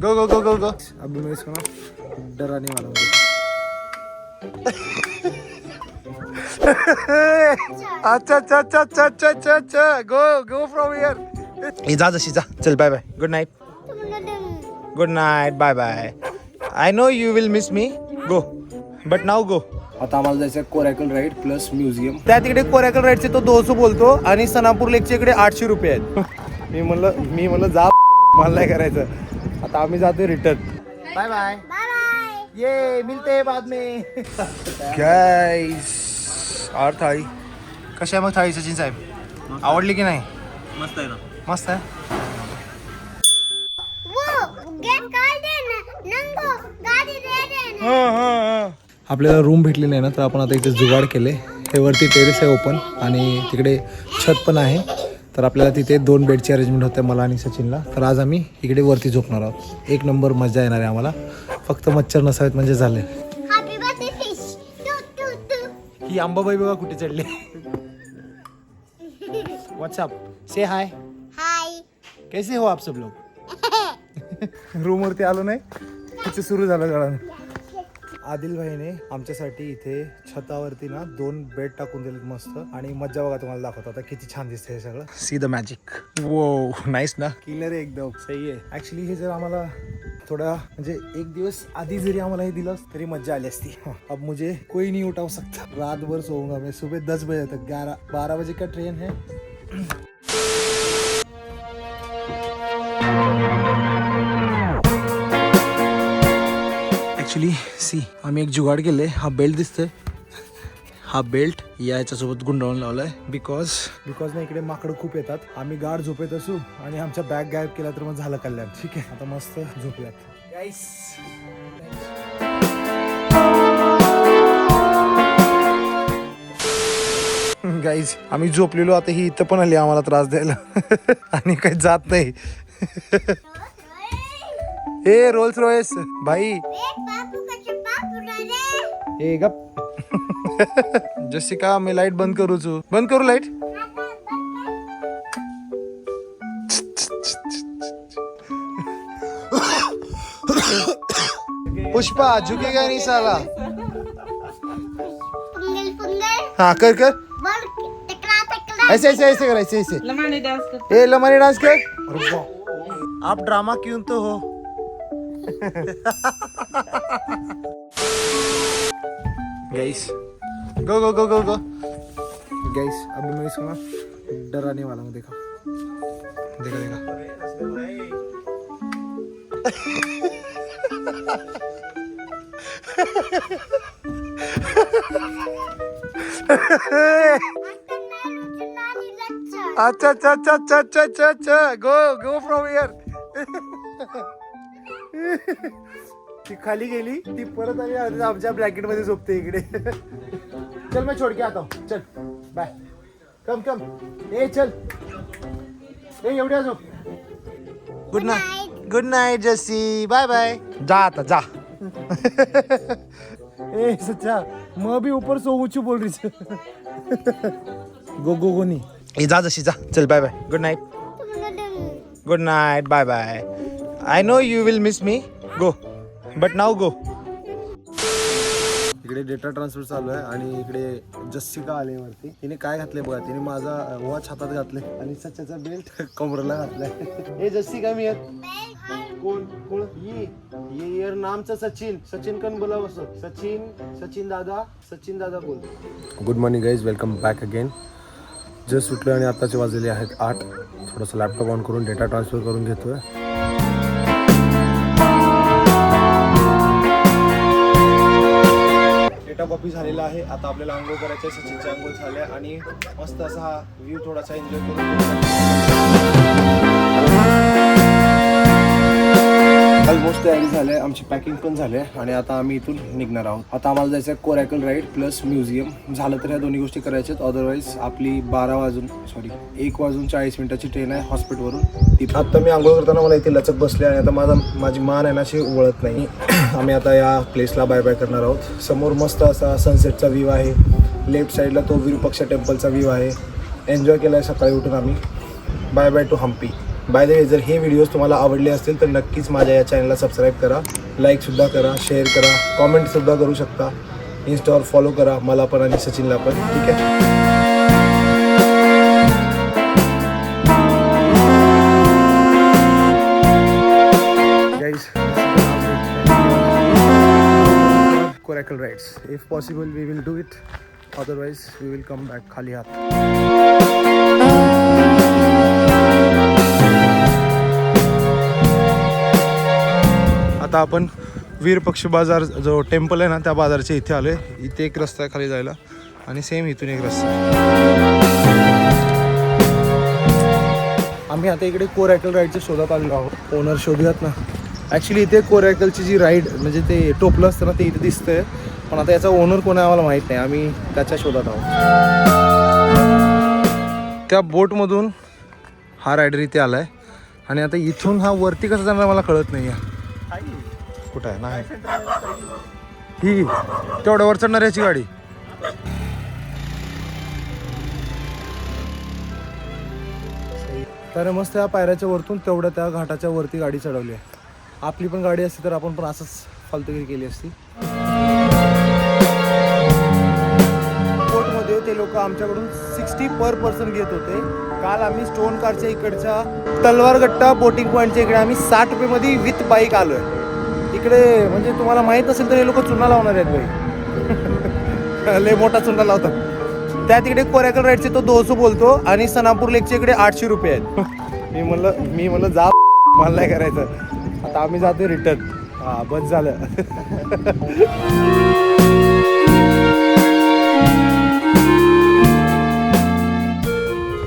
गो गो गो गो गो। अभी मैं इसको ना डराने वाला हूँ। अच्छा अच्छा अच्छा अच्छा अच्छा अच्छा अच्छा गो गो फ्रॉम हियर। जा जशी जा, चल bye bye, good night, good night, bye bye. I know you will miss me, go but now go. आता आम्हाला जायचं आहे कोरॅकल राईड प्लस म्युझियम. त्या तिकडे कोरॅकल राईडचे तो 200 बोलतो आणि सनापूर लेकच्या इकडे 800 रुपये आहेत. मी म्हणलं जा, मला नाही करायचं. आता आम्ही जातोय रिटर्न. बाय बाय ये मिलते बाद में. गाइस और थाळी कशी आहे मग थाळी सचिन साहेब, आवडली की नाही? मस्त आहे ना. मस्त आहे. आपल्याला रूम भेटली नाही ना, तर आपण आता इथे जुगाड केले. हे वरती टेरेस आहे ओपन आणि तिकडे छत पण आहे. तर आपल्याला तिथे 2 बेडची अरेंजमेंट होते मला आणि सचिनला. तर आज आम्ही इकडे वरती झोपणार आहोत. एक नंबर मजा येणार आहे आम्हाला. फक्त मच्छर नसावेत म्हणजे झाले. ही अंबाबाई बघा कुठे चढली. व्हाट्सअप से हाय. कैसे हो आप सब लोग. रूम वरती आलो नाही, तिथे सुरू झालं जळण. आदिल भाईने आमच्यासाठी इथे छतावरती ना 2 बेड टाकून दिलेत मस्त. आणि मज्जा बघा तुम्हाला दाखवतो आता किती छान दिसते हे सगळं. See the magic. वो नाईस ना, किलर आहे एकदम, सही आहे. ऍक्च्युली हे जर आम्हाला थोड़ा म्हणजे एक दिवस आधी जरी आम्हाला हे दिलं तरी मज्जा आली असती. अब मुझे कोई नहीं उठा सकता. रात भर सोऊंगा मैं. सुबह 10 बजे तक, 12 बजे का ट्रेन है. ऍक्च्युली सी आम्ही एक जुगाड केले. हा बेल्ट दिसतोय, हा बेल्ट याच्यासोबत गुंडाळून लावलाय. बिकॉज ना इकडे माकडं खूप येतात. आम्ही गाढ झोपेत असू आणि आमच्या बॅग गायब केला तर मग झालं कल्याण. ठीक आहे, आता मस्त झोपूयात गाईस. गाईज आम्ही झोपलेलो, आता ही इथं पण आली आम्हाला त्रास द्यायला. आणि काही जात नाही. ए रोल्स रॉयस भाई, ए गप. जसिका मी लाईट बंद करू छू. बंद करू लाईट. पुष्पा झुकेगा नहीं साला. हाँ कर कर, ऐसे ऐसे ऐसे कर, ऐसे ऐसे लमानी डांस कर. ए लमानी डांस कर. अरे वाह, आप ड्रामा क्यों तो हो. गाइस गो गो गो गो गो. गाइस अभी मैं इसको ना डराने वाला हूँ. देखा देखा देखा. अच्छा अच्छा अच्छा अच्छा अच्छा अच्छा अच्छा गो गो फ्रॉम हियर. ती खाली गेली, ती परत आली आणि आमच्या ब्लँकेट मध्ये झोपते इकडे. चल मैं छोड़ के आता हूँ. चल बाय. कम कम. ए चल, ए एवढ्या झोप. गुड नाईट, गुड नाईट जसी, बाय बाय. जा आता जा. ए सच्चा मैं भी ऊपर सो ऊंची बोल रही. गो गो गो नहीं. ए जा जशी जा, चल bye bye, good night, good night, bye bye. I know you will miss me, go but now go. इकडे डेटा ट्रान्सफर चालू आहे आणि इकडे जस्सिका आले वरती. तिने काय घातले बघा. तिने माझा वॉच हातात घातले आणि सच्याचा बेल्ट कमरेला घातलाय. ए जस्सिका मी कोण कोण ये यार नामचं सचिन. सचिन कन बोला असं. सचिन सचिन दादा बोल. Good morning guys, welcome back again. Just उठलो आणि आताचे वाजलेले आहेत 8. थोडंसं लॅपटॉप ऑन करून डेटा ट्रान्सफर करून घेतोय. डेटा कॉपी झालेला आहे. आता आपल्याला आंघोळ करायचं आहे. सचिनची आंघोळ झाली आणि मस्त असा हा व्ह्यू थोडासा एन्जॉय करून ऑलमोस्ट तयारी झाली आहे. आमची पॅकिंग पण झाली आहे आणि आता आम्ही इथून निघणार आहोत. आता आम्हाला जायचं आहे कोरॅकल राईड प्लस म्युझियम. झालं तर ह्या दोन्ही गोष्टी करायच्यात. अदरवाईज आपली 1 वाजून 40 मिनिटाची ट्रेन आहे हॉस्पिटलवरून. आता मी आंघोळ करताना मला इथे लचक बसले आणि आता माझी मान आहे ना अशी वळत नाही. आम्ही आता या प्लेसला बाय बाय करणार आहोत. समोर मस्त असा सनसेटचा व्ह्यू आहे. लेफ्ट साईडला तो विरूपाक्ष टेम्पलचा व्ह्यू आहे. एन्जॉय केला आहे सकाळी उठून आम्ही. Bye bye to Hampi. By the way, जर हे व्हिडिओज तुम्हाला आवडले असतील तर नक्कीच माझ्या या चॅनलला सबस्क्राईब करा, लाईकसुद्धा करा, शेअर करा, कॉमेंटसुद्धा करू शकता. इन्स्टावर फॉलो करा मला पण आणि सचिनला पण. ठीक आहे. Coracle rides. If possible, we will do it. Otherwise, we will come back खाली हात. आता आपण वीर पक्षी बाजार जो टेम्पल आहे ना त्या बाजारच्या इथे आलोय. इथे एक रस्ता आहे खाली जायला आणि सेम इथून एक रस्ता. आम्ही आता इकडे कोरॅकल राईडच्या शोधात आलेलो आहोत. ओनर शोधूयात ना. ॲक्च्युली इथे कोरॅकलची जी राईड म्हणजे ते टोपलं असतं ना ते इथे दिसतंय, पण आता याचा ओनर कोण आहे आम्हाला माहीत नाही. आम्ही त्याच्या शोधात आहोत. त्या बोटमधून हा रायडर इथे आला आहे आणि आता इथून हा वरती कसा जाणार मला कळत नाही आहे. कुठं आहे? नाही ही तेवढ्या वर चढणार याची गाडी. तर मस्त या पायऱ्याच्या वरतून तेवढ्या त्या घाटाच्या वरती गाडी चढवली आहे. आपली पण गाडी असती तर आपण पण असंच फालतुगिरी केली असती. बोटमध्ये ते लोक आमच्याकडून 60 पर पर्सन घेत होते. काल आम्ही स्टोन कारच्या इकडच्या तलवारगट्टा बोटिंग पॉईंटच्या इकडे आम्ही 60 रुपयेमध्ये विथ बाईक आलोय. इकडे म्हणजे तुम्हाला माहीत असेल तर हे लोक चुना लावणार आहेत बाई. लय मोठा चुना लावतात. त्या तिकडे कोरॅकल राईडचे तो 200 बोलतो आणि सनापूर लेकचे इकडे 800 रुपये आहेत. मी म्हणलं जा मला नाही करायचं. आता आम्ही जातो रिटर्न. हा बस झालं.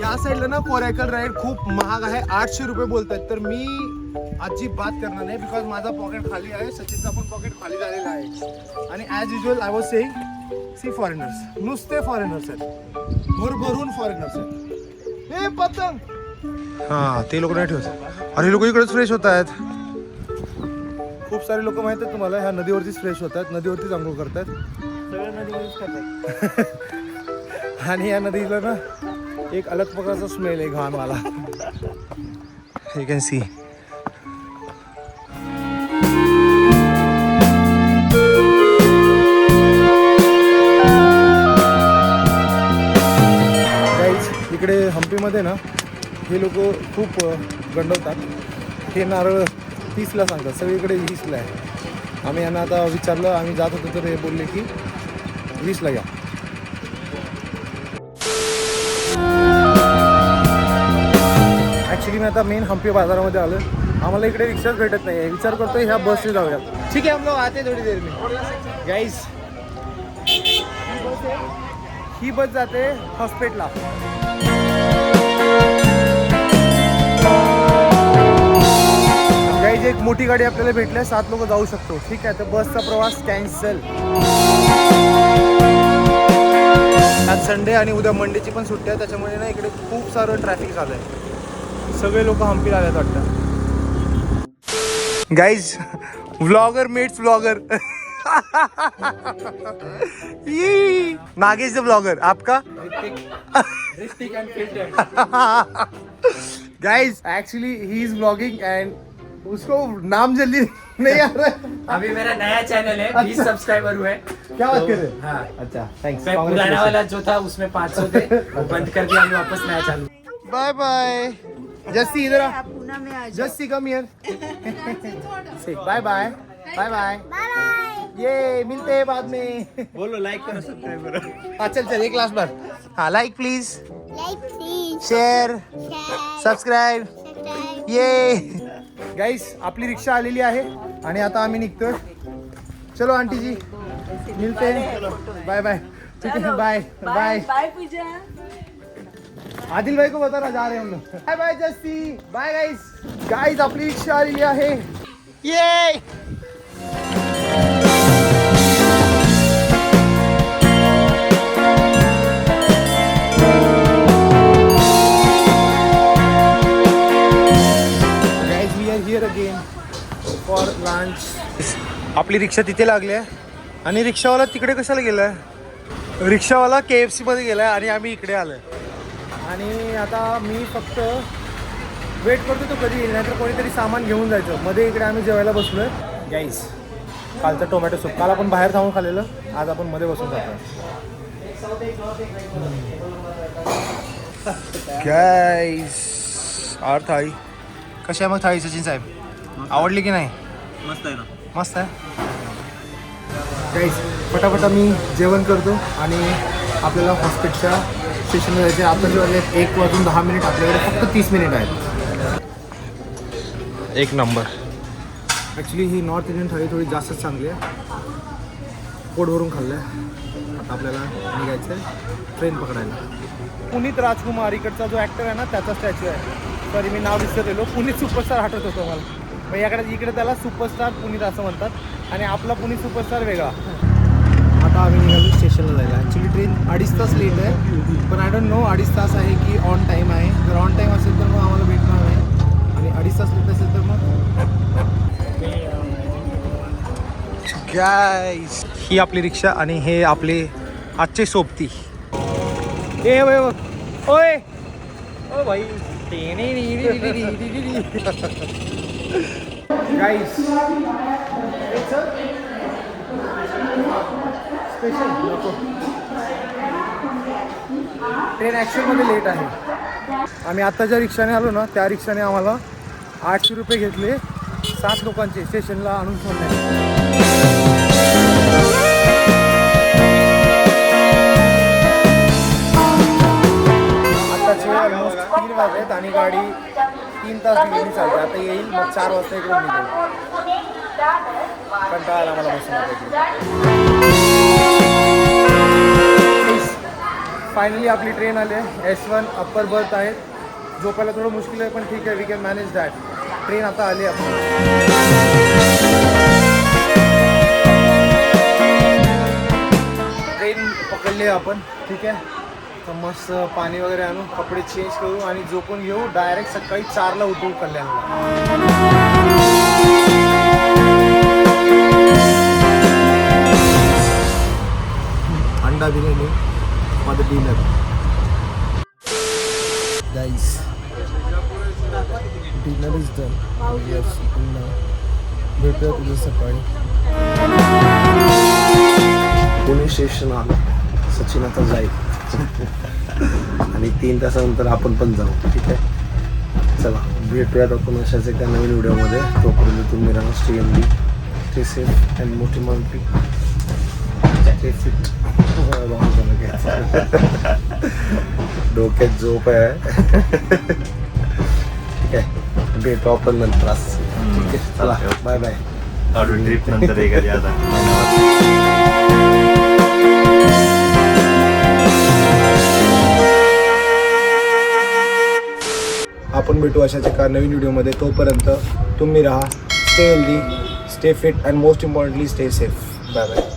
या साईडला ना कोरॅकल राईड खूप महाग आहे. 800 रुपये बोलतात. तर मी अजिबात करणार नाही बिकॉज माझा पॉकेट खाली आहे, सचिनचा पण पॉकेट खाली झालेला आहे. आणि as usual I was saying see foreigners, नुसते फॉरेनर्स आहेत, भरभरून फॉरेनर्स आहेत. हे पतंग हा ते लोक नाही ठेवत. अरे लोक इकडेच फ्रेश होत आहेत. खूप सारे लोक माहित आहेत तुम्हाला ह्या नदीवरतीच फ्रेश होतात, नदीवरतीच आंघोळ करतात. सगळ्या नदीवरतीच करतात. आणि या नदीला ना एक अलग प्रकारचा स्मेल आहे घाणवाला. You can see. इकडे हम्पीमध्ये ना हे लोक खूप गंडवतात. हे नारळ 30ला सांगतात, सगळीकडे 20ला आहे. आम्ही यांना आता विचारलं, आम्ही जात होतो तर हे बोलले की 20ला घ्या. ॲक्च्युली मी आता मेन हम्पी बाजारामध्ये आलो. आम्हाला इकडे रिक्षाच भेटत नाही आहे. विचार करतोय ह्या बसने जाऊया. ठीक आहे हम लोग आते थोडी देर में. गाईज ही बस जाते हॉस्पिटलला. गाईज एक मोठी गाडी आपल्याला भेटली आहे, 7 लोक जाऊ शकतो. ठीक आहे, तर बसचा प्रवास कॅन्सल. आज संडे आणि उद्या मंडेची पण सुट्टी आहे, त्याच्यामुळे ना इकडे खूप सारं ट्रॅफिक झालं आहे. सगळे लोक हम्पीला आल्यात वाटतं. Guys vlogger mates vlogger. Nagesh the blogger. आपका? Hrithik and filter. Guys actually he is blogging and उसको नाम जल्दी नहीं आ रहा है. अभी मेरा नया चैनल है, 20 सब्सक्राइबर हुए. क्या बात कर रहे हैं? हाँ, अच्छा थैंक्स. मैं पुराना वाला जो था उसमें 500 थे, वो बंद कर दिया, अभी वापस नया चालू. Bye bye. जस्सी इधर आ. पूना में आ जाओ. Jassi come here. Say bye bye. Bye bye. ये मिलते हैं बाद में. बोलो लाइक करो, सब्सक्राइब करो. हाँ चल एक लास्ट बार. हाँ like please, please share, subscribe. Subscribe. ये गाईस आपली रिक्षा आलेली आहे आणि आता आम्ही निघतोय. चलो आंटी जी मिलते हैं. Bye bye. ठीक है bye bye. Bye Pooja. Adil भाई को बता ना जा रहे हैं हम लोग. Bye bye Jassi. Bye guys. Guys आपली रिक्षा आलेली आहे. ये हिअर अगेन फॉर लंच. आपली रिक्षा तिथे लागली आहे आणि रिक्षावाला तिकडे कशाला गेलाय? रिक्षावाला KFC मध्ये गेलाय आणि आम्ही इकडे आलोय. आणि आता मी फक्त वेट करतो तो कधी येईल, नाहीतर कोणीतरी सामान घेऊन जायचं. मध्ये इकडे आम्ही जेवायला बसलोय गाईस. कालचं टोमॅटो सूप काल आपण बाहेर जाऊन खाल्लेलं, आज आपण मध्ये बसून खातो. गाईस और थाळी कशी आहे मग थाळी सचिन साहेब? आवडली की नाही? मस्त आहे ना. मस्त आहे गाईस. फटाफटा मी जेवण करतो आणि आपल्याला हॉस्पिटलच्या स्टेशनला जायचे. आता जे वाजले 1:10 आपल्याकडे फक्त 30 मिनिट आहेत. एक नंबर. ॲक्च्युली ही नॉर्थ इंडियन थाळी थोडी जास्तच चांगली आहे. पोट भरून खाल्लं आहे. आता आपल्याला निघायचं आहे ट्रेन पकडायला. पुनीत राजकुमार इकडचा जो ॲक्टर आहे ना त्याचा स्टॅच्यू आहे. सॉरी मी नाव विसरलेलो. पुनीत सुपरस्टार आठवत होतो मला. मग इकडे त्याला सुपरस्टार पुनीत असं म्हणतात आणि आपला पुनीत सुपरस्टार वेगळा. आता आम्ही निघालो स्टेशनला जायला. ॲक्च्युली ट्रेन 2.5 तास लेट आहे, पण आय डोंट नो 2.5 तास आहे की ऑन टाईम आहे. जर ऑन टाईम असेल तर मग आम्हाला भेटणार नाही, आणि 2.5 तास लेट असेल तर मग गाईस. ही आपली रिक्षा आणि हे आपले आजचे सोबती. ए ओय ओय ओ भाई गाईस. स्पेशल नको. ट्रेन ॲक्च्युअलमध्ये लेट आहे. आम्ही आत्ता ज्या रिक्षाने आलो ना त्या रिक्षाने आम्हाला 800 रुपये घेतले 7 लोकांचे स्टेशनला आणून सोडण्याचे. आत्ताचे ऑलमोस्ट 3 वाजलेत आणि गाडी 3 तास गेली चालते. आता येईल मग 4 वाजता इकडून निघेल. कंटाळा आला मला बसून. फायनली आपली ट्रेन आली आहे. S1 अप्पर बर्थ आहे. झोपायला थोडं मुश्किल आहे पण ठीक आहे, we can manage that. Train आता आली आपली. ट्रेन पकडली आहे आपण. ठीक आहे, तर मस्त पाणी वगैरे आणू, कपडे चेंज करू आणि झोपून घेऊ. डायरेक्ट सकाळी 4ला उठू कल्याणला. अंडा biryani for the dinner. Guys, dinner is done. We are sitting now. भेटूया तुझं सकाळी. पुणे स्टेशन आलं. सचिन आता जाईल आणि 3 तासानंतर आपण पण जाऊ. ठीक आहे, चला भेटूयात आपण अशाच एका नवीन व्हिडिओमध्ये. तोपर्यंत तुम्ही राहा स्टे सेफ अँड मोठी मानपी स्टे फिट. डोक्यात झोप आहे. ठीक आहे, भेटू आपण नंतर. ठीक आहे, चला बाय बाय. ट्रिप नंतर एखादी आता आपण भेटू अशाच एका नवीन व्हिडिओमध्ये. तोपर्यंत तुम्ही राहा stay healthy, stay fit and most importantly stay safe. Bye bye.